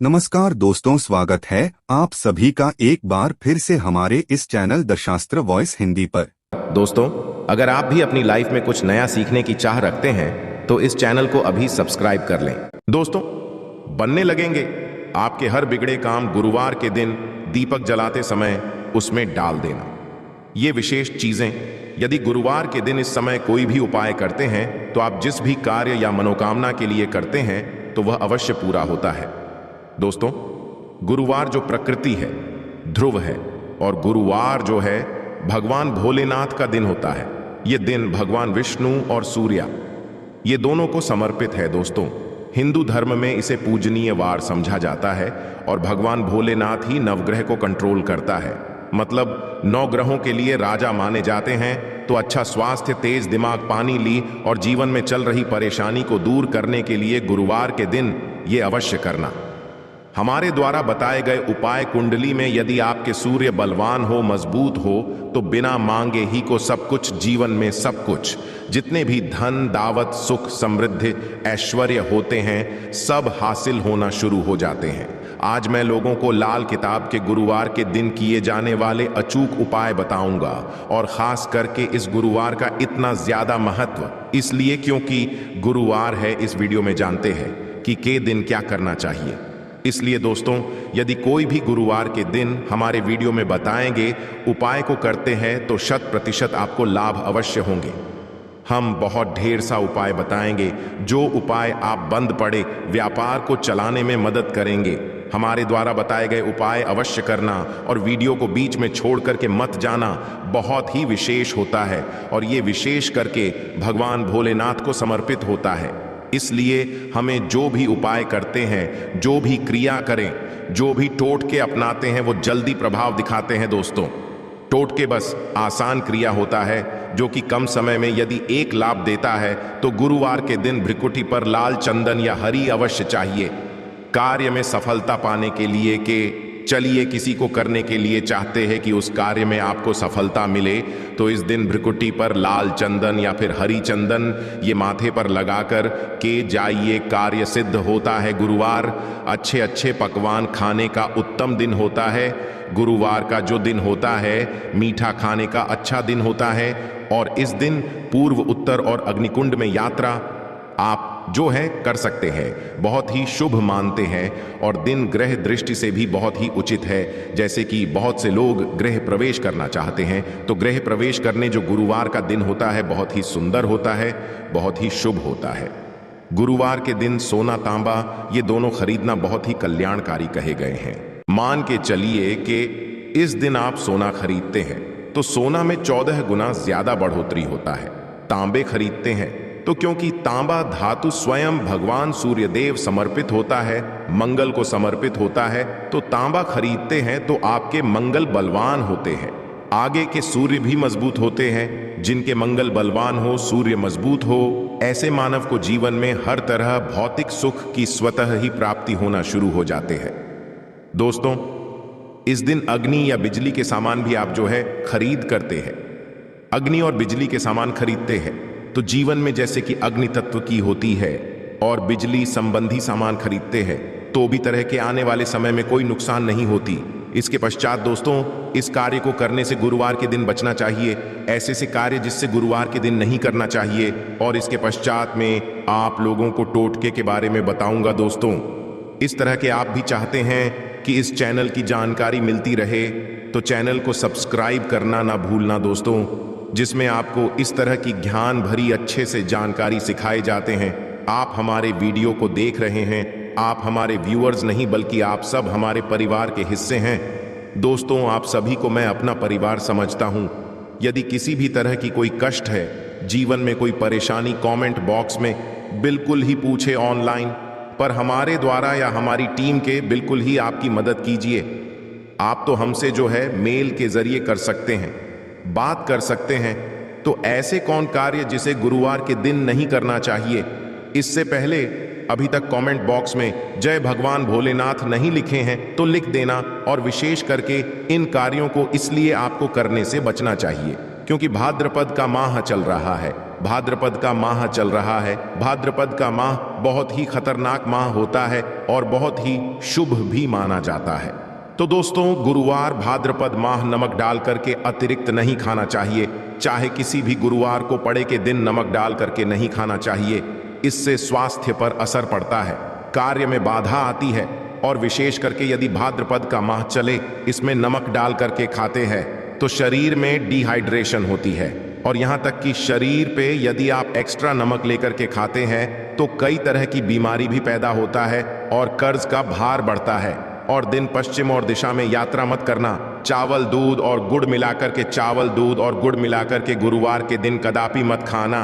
नमस्कार दोस्तों, स्वागत है आप सभी का एक बार फिर से हमारे इस चैनल दशास्त्र वॉइस हिंदी पर। दोस्तों, अगर आप भी अपनी लाइफ में कुछ नया सीखने की चाह रखते हैं तो इस चैनल को अभी सब्सक्राइब कर लें। दोस्तों, बनने लगेंगे आपके हर बिगड़े काम गुरुवार के दिन दीपक जलाते समय उसमें डाल देना। ये विशेष चीजें यदि गुरुवार के दिन इस समय कोई भी उपाय करते हैं तो आप जिस भी कार्य या मनोकामना के लिए करते हैं तो वह अवश्य पूरा होता है। दोस्तों, गुरुवार जो प्रकृति है, ध्रुव है, और गुरुवार जो है भगवान भोलेनाथ का दिन होता है। ये दिन भगवान विष्णु और सूर्य ये दोनों को समर्पित है। दोस्तों, हिंदू धर्म में इसे पूजनीय वार समझा जाता है और भगवान भोलेनाथ ही नवग्रह को कंट्रोल करता है। मतलब 9 ग्रहों के लिए राजा माने जाते हैं। तो अच्छा स्वास्थ्य, तेज दिमाग, पानी ली और जीवन में चल रही परेशानी को दूर करने के लिए गुरुवार के दिन ये अवश्य करना। हमारे द्वारा बताए गए उपाय कुंडली में यदि आपके सूर्य बलवान हो, मजबूत हो, तो बिना मांगे ही को सब कुछ, जीवन में सब कुछ, जितने भी धन, दावत, सुख, समृद्धि, ऐश्वर्य होते हैं, सब हासिल होना शुरू हो जाते हैं। आज मैं लोगों को लाल किताब के गुरुवार के दिन किए जाने वाले अचूक उपाय बताऊंगा। और खास करके इस गुरुवार का इतना ज्यादा महत्व इसलिए क्योंकि गुरुवार है। इस वीडियो में जानते हैं कि के दिन क्या करना चाहिए। इसलिए दोस्तों, यदि कोई भी गुरुवार के दिन हमारे वीडियो में बताएंगे उपाय को करते हैं तो 100% आपको लाभ अवश्य होंगे। हम बहुत ढेर सा उपाय बताएंगे जो उपाय आप बंद पड़े व्यापार को चलाने में मदद करेंगे। हमारे द्वारा बताए गए उपाय अवश्य करना और वीडियो को बीच में छोड़ करके मत जाना बहुत ही विशेष होता है। और ये विशेष करके भगवान भोलेनाथ को समर्पित होता है। इसलिए हमें जो भी उपाय करते हैं, जो भी क्रिया करें, जो भी टोटके अपनाते हैं वो जल्दी प्रभाव दिखाते हैं। दोस्तों, टोटके बस आसान क्रिया होता है जो कि कम समय में यदि एक लाभ देता है तो गुरुवार के दिन भ्रिकुटी पर लाल चंदन या हरी अवश्य चाहिए। कार्य में सफलता पाने के लिए के चलिए किसी को करने के लिए चाहते हैं कि उस कार्य में आपको सफलता मिले तो इस दिन भ्रिकुटी पर लाल चंदन या फिर हरी चंदन ये माथे पर लगाकर के जाइए, कार्य सिद्ध होता है। गुरुवार अच्छे अच्छे पकवान खाने का उत्तम दिन होता है। गुरुवार का जो दिन होता है मीठा खाने का अच्छा दिन होता है। और इस दिन पूर्व, उत्तर और अग्निकुंड में यात्रा आप जो है कर सकते हैं। बहुत ही शुभ मानते हैं और दिन ग्रह दृष्टि से भी बहुत ही उचित है। जैसे कि बहुत से लोग गृह प्रवेश करना चाहते हैं तो गृह प्रवेश करने जो गुरुवार का दिन होता है बहुत ही सुंदर होता है, बहुत ही शुभ होता है। गुरुवार के दिन सोना, तांबा ये दोनों खरीदना बहुत ही कल्याणकारी कहे गए हैं। मान के चलिए कि इस दिन आप सोना खरीदते हैं तो सोना में 14 गुना ज्यादा बढ़ोतरी होता है। तांबे खरीदते हैं तो क्योंकि तांबा धातु स्वयं भगवान सूर्यदेव समर्पित होता है, मंगल को समर्पित होता है, तो तांबा खरीदते हैं तो आपके मंगल बलवान होते हैं। आगे के सूर्य भी मजबूत होते हैं। जिनके मंगल बलवान हो, सूर्य मजबूत हो, ऐसे मानव को जीवन में हर तरह भौतिक सुख की स्वतः ही प्राप्ति होना शुरू हो जाते हैं। दोस्तों, इस दिन अग्नि या बिजली के सामान भी आप जो है खरीद करते हैं। अग्नि और बिजली के सामान खरीदते हैं तो जीवन में जैसे कि अग्नि तत्व की होती है और बिजली संबंधी सामान खरीदते हैं तो भी तरह के आने वाले समय में कोई नुकसान नहीं होती। इसके पश्चात दोस्तों, इस कार्य को करने से गुरुवार के दिन बचना चाहिए। ऐसे से कार्य जिससे गुरुवार के दिन नहीं करना चाहिए। और इसके पश्चात में आप लोगों को टोटके के बारे में बताऊंगा। दोस्तों, इस तरह के आप भी चाहते हैं कि इस चैनल की जानकारी मिलती रहे तो चैनल को सब्सक्राइब करना ना भूलना दोस्तों, जिसमें आपको इस तरह की ज्ञान भरी अच्छे से जानकारी सिखाए जाते हैं। आप हमारे वीडियो को देख रहे हैं, आप हमारे व्यूअर्स नहीं बल्कि आप सब हमारे परिवार के हिस्से हैं। दोस्तों, आप सभी को मैं अपना परिवार समझता हूं। यदि किसी भी तरह की कोई कष्ट है, जीवन में कोई परेशानी, कमेंट बॉक्स में बिल्कुल ही पूछे ऑनलाइन, पर हमारे द्वारा या हमारी टीम के बिल्कुल ही आपकी मदद कीजिए। आप तो हमसे जो है मेल के जरिए कर सकते हैं, बात कर सकते हैं। तो ऐसे कौन कार्य जिसे गुरुवार के दिन नहीं करना चाहिए, इससे पहले अभी तक कमेंट बॉक्स में जय भगवान भोलेनाथ नहीं लिखे हैं तो लिख देना। और विशेष करके इन कार्यों को इसलिए आपको करने से बचना चाहिए क्योंकि भाद्रपद का माह चल रहा है भाद्रपद का माह चल रहा है। भाद्रपद का माह बहुत ही खतरनाक माह होता है और बहुत ही शुभ भी माना जाता है। तो दोस्तों, गुरुवार भाद्रपद माह नमक डाल करके अतिरिक्त नहीं खाना चाहिए। चाहे किसी भी गुरुवार को पड़े के दिन नमक डाल करके नहीं खाना चाहिए। इससे स्वास्थ्य पर असर पड़ता है, कार्य में बाधा आती है, और विशेष करके यदि भाद्रपद का माह चले इसमें नमक डाल करके खाते हैं तो शरीर में डिहाइड्रेशन होती है, और यहाँ तक कि शरीर पे यदि आप एक्स्ट्रा नमक लेकर के खाते हैं तो कई तरह की बीमारी भी पैदा होता है और कर्ज का भार बढ़ता है। और दिन पश्चिम और दिशा में यात्रा मत करना। चावल दूध और गुड़ मिलाकर के चावल दूध और गुड़ मिलाकर के गुरुवार के दिन कदापि मत खाना।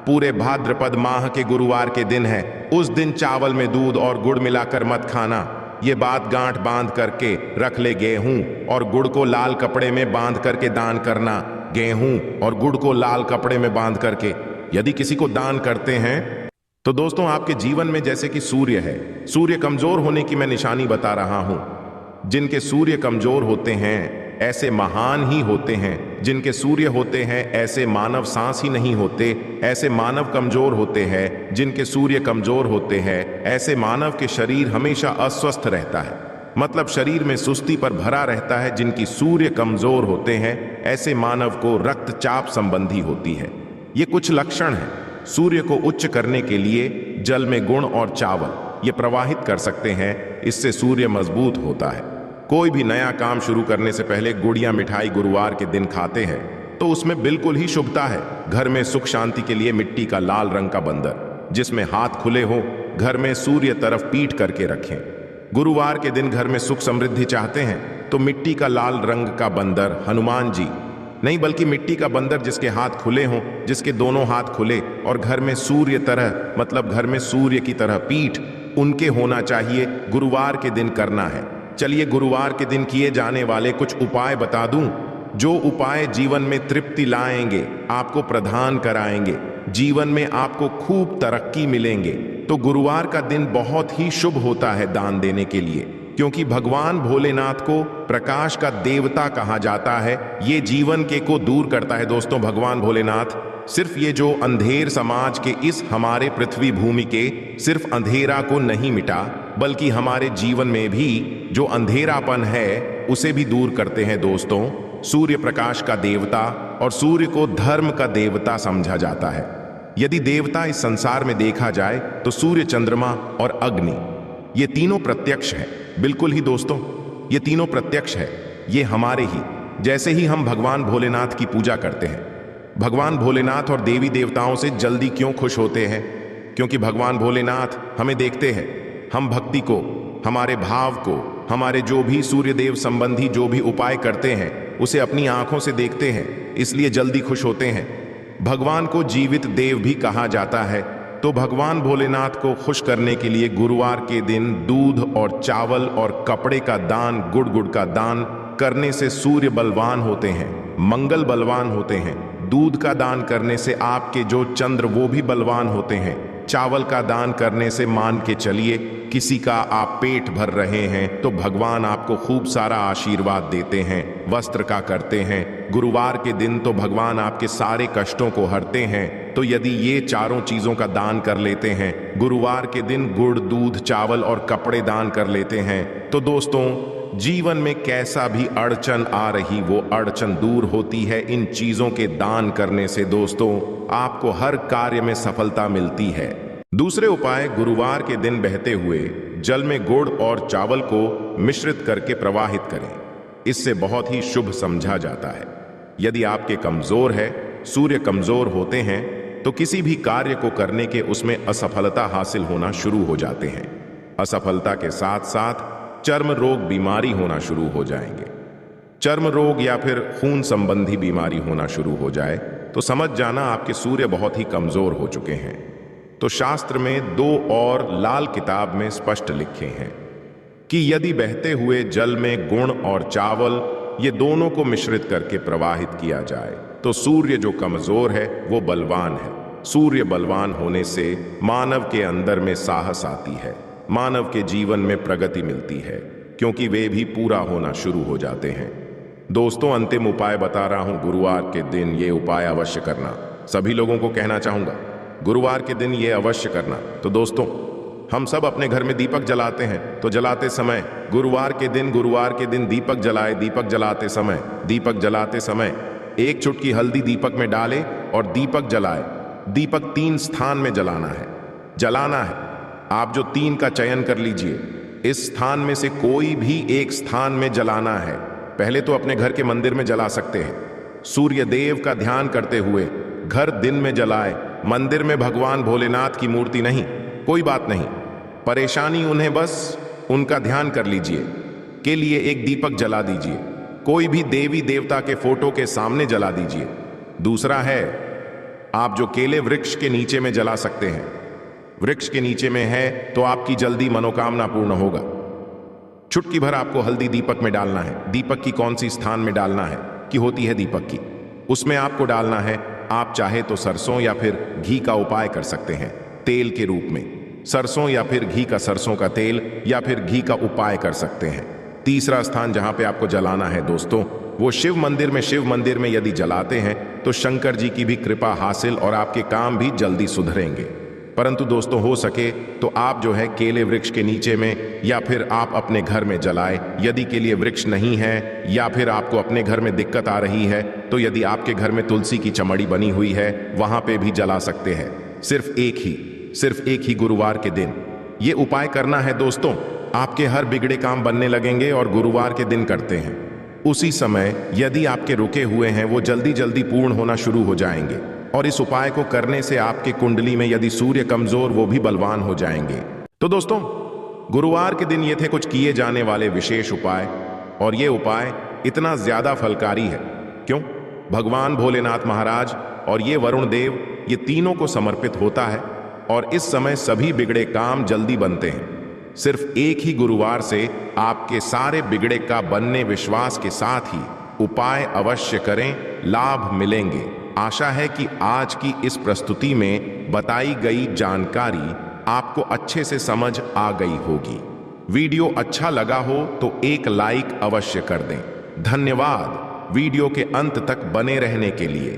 पूरे भाद्रपद माह के गुरुवार के दिन है, उस दिन चावल में दूध और गुड़ मिलाकर मत खाना। ये बात गांठ बांध करके रख ले। गेहूं और गुड़ को लाल कपड़े में बांध करके दान करना। गेहूं और गुड़ को लाल कपड़े में बांध करके यदि किसी को दान करते हैं तो दोस्तों, आपके जीवन में जैसे कि सूर्य है, सूर्य कमजोर होने की मैं निशानी बता रहा हूं। जिनके सूर्य कमजोर होते हैं ऐसे महान ही होते हैं। जिनके सूर्य होते हैं ऐसे मानव सांस ही नहीं होते। ऐसे मानव कमजोर होते हैं। जिनके सूर्य कमजोर होते हैं ऐसे मानव के शरीर हमेशा अस्वस्थ रहता है, मतलब शरीर में सुस्ती पर भरा रहता है। जिनकी सूर्य कमजोर होते हैं ऐसे मानव को रक्तचाप संबंधी होती है। ये कुछ लक्षण हैं। सूर्य को उच्च करने के लिए जल में गुड़ और चावल ये प्रवाहित कर सकते हैं, इससे सूर्य मजबूत होता है। कोई भी नया काम शुरू करने से पहले गुड़ या मिठाई गुरुवार के दिन खाते हैं तो उसमें बिल्कुल ही शुभता है। घर में सुख शांति के लिए मिट्टी का लाल रंग का बंदर जिसमें हाथ खुले हो, घर में सूर्य तरफ पीठ करके रखें। गुरुवार के दिन घर में सुख समृद्धि चाहते हैं तो मिट्टी का लाल रंग का बंदर हनुमान जी नहीं बल्कि मिट्टी का बंदर जिसके हाथ खुले हों, जिसके दोनों हाथ खुले और घर में सूर्य तरह मतलब घर में सूर्य की तरह पीठ उनके होना चाहिए, गुरुवार के दिन करना है। चलिए गुरुवार के दिन किए जाने वाले कुछ उपाय बता दूं, जो उपाय जीवन में तृप्ति लाएंगे, आपको प्रदान कराएंगे, जीवन में आपको खूब तरक्की मिलेंगे। तो गुरुवार का दिन बहुत ही शुभ होता है दान देने के लिए, क्योंकि भगवान भोलेनाथ को प्रकाश का देवता कहा जाता है। ये जीवन के को दूर करता है। दोस्तों, भगवान भोलेनाथ सिर्फ ये जो अंधेर समाज के इस हमारे पृथ्वी भूमि के सिर्फ अंधेरा को नहीं मिटा, बल्कि हमारे जीवन में भी जो अंधेरापन है उसे भी दूर करते हैं। दोस्तों, सूर्य प्रकाश का देवता और सूर्य को धर्म का देवता समझा जाता है। यदि देवता इस संसार में देखा जाए तो सूर्य, चंद्रमा और अग्नि ये तीनों प्रत्यक्ष है। बिल्कुल ही दोस्तों, ये तीनों प्रत्यक्ष है। ये हमारे ही जैसे ही हम भगवान भोलेनाथ की पूजा करते हैं, भगवान भोलेनाथ और देवी देवताओं से जल्दी क्यों खुश होते हैं? क्योंकि भगवान भोलेनाथ हमें देखते हैं। हम भक्ति को, हमारे भाव को, हमारे जो भी सूर्यदेव संबंधी जो भी उपाय करते हैं उसे अपनी आंखों से देखते हैं, इसलिए जल्दी खुश होते हैं। भगवान को जीवित देव भी कहा जाता है। तो भगवान भोलेनाथ को खुश करने के लिए गुरुवार के दिन दूध और चावल और कपड़े का दान, गुड़ का दान करने से सूर्य बलवान होते हैं, मंगल बलवान होते हैं। दूध का दान करने से आपके जो चंद्र वो भी बलवान होते हैं। चावल का दान करने से मान के चलिए किसी का आप पेट भर रहे हैं तो भगवान आपको खूब सारा आशीर्वाद देते हैं। वस्त्र का करते हैं गुरुवार के दिन तो भगवान आपके सारे कष्टों को हरते हैं। तो यदि ये चारों चीजों का दान कर लेते हैं, गुरुवार के दिन गुड़, दूध, चावल और कपड़े दान कर लेते हैं, तो दोस्तों जीवन में कैसा भी अड़चन आ रही वो अड़चन दूर होती है। इन चीजों के दान करने से दोस्तों आपको हर कार्य में सफलता मिलती है। दूसरे उपाय, गुरुवार के दिन बहते हुए जल में गुड़ और चावल को मिश्रित करके प्रवाहित करें। इससे बहुत ही शुभ समझा जाता है। यदि आपके कमजोर है, सूर्य कमजोर होते हैं तो किसी भी कार्य को करने के उसमें असफलता हासिल होना शुरू हो जाते हैं। असफलता के साथ साथ चर्म रोग, बीमारी होना शुरू हो जाएंगे। चर्म रोग या फिर खून संबंधी बीमारी होना शुरू हो जाए तो समझ जाना आपके सूर्य बहुत ही कमजोर हो चुके हैं। तो शास्त्र में 2 और लाल किताब में स्पष्ट लिखे हैं कि यदि बहते हुए जल में गुड़ और चावल ये दोनों को मिश्रित करके प्रवाहित किया जाए तो सूर्य जो कमजोर है वो बलवान है। सूर्य बलवान होने से मानव के अंदर में साहस आती है, मानव के जीवन में प्रगति मिलती है, क्योंकि वे भी पूरा होना शुरू हो जाते हैं। दोस्तों, अंतिम उपाय बता रहा हूं, गुरुवार के दिन ये उपाय अवश्य करना। सभी लोगों को कहना चाहूंगा, गुरुवार के दिन ये अवश्य करना। तो दोस्तों, हम सब अपने घर में दीपक जलाते हैं, तो जलाते समय गुरुवार के दिन दीपक जलाते समय एक चुटकी हल्दी दीपक में डालें और दीपक जलाए। दीपक 3 स्थान में जलाना है। आप जो 3 का चयन कर लीजिए, इस स्थान में से कोई भी एक स्थान में जलाना है। पहले तो अपने घर के मंदिर में जला सकते हैं। सूर्य देव का ध्यान करते हुए घर दिन में जलाए। मंदिर में भगवान भोलेनाथ की मूर्ति नहीं, कोई बात नहीं, परेशानी उन्हें बस उनका ध्यान कर लीजिए के लिए एक दीपक जला दीजिए। कोई भी देवी देवता के फोटो के सामने जला दीजिए। दूसरा है, आप जो केले वृक्ष के नीचे में जला सकते हैं। वृक्ष के नीचे में है तो आपकी जल्दी मनोकामना पूर्ण होगा। चुटकी भर आपको हल्दी दीपक में डालना है। दीपक की कौन सी स्थान में डालना है कि होती है दीपक की, उसमें आपको डालना है। आप चाहे तो सरसों या फिर घी का उपाय कर सकते हैं, तेल के रूप में। सरसों या फिर घी का, सरसों का तेल या फिर घी का उपाय कर सकते हैं। तीसरा स्थान जहां पे आपको जलाना है दोस्तों, वो शिव मंदिर में यदि जलाते हैं तो शंकर जी की भी कृपा हासिल और आपके काम भी जल्दी सुधरेंगे। परंतु दोस्तों, हो सके तो आप जो है केले वृक्ष के नीचे में या फिर आप अपने घर में जलाए। यदि केले वृक्ष नहीं है या फिर आपको अपने घर में दिक्कत आ रही है, तो यदि आपके घर में तुलसी की चमड़ी बनी हुई है, वहां पे भी जला सकते हैं। सिर्फ एक ही गुरुवार के दिन ये उपाय करना है दोस्तों। आपके हर बिगड़े काम बनने लगेंगे और गुरुवार के दिन करते हैं, उसी समय यदि आपके रुके हुए हैं वो जल्दी पूर्ण होना शुरू हो जाएंगे। और इस उपाय को करने से आपके कुंडली में यदि सूर्य कमजोर, वो भी बलवान हो जाएंगे। तो दोस्तों, गुरुवार के दिन ये थे कुछ किए जाने वाले विशेष उपाय, और ये उपाय इतना ज्यादा फलकारी है क्यों? भगवान भोलेनाथ महाराज और ये वरुण देव, ये तीनों को समर्पित होता है और इस समय सभी बिगड़े काम जल्दी बनते हैं। सिर्फ एक ही गुरुवार से आपके सारे बिगड़े का बनने विश्वास के साथ ही उपाय अवश्य करें, लाभ मिलेंगे। आशा है कि आज की इस प्रस्तुति में बताई गई जानकारी आपको अच्छे से समझ आ गई होगी। वीडियो अच्छा लगा हो तो एक लाइक अवश्य कर दें। धन्यवाद वीडियो के अंत तक बने रहने के लिए।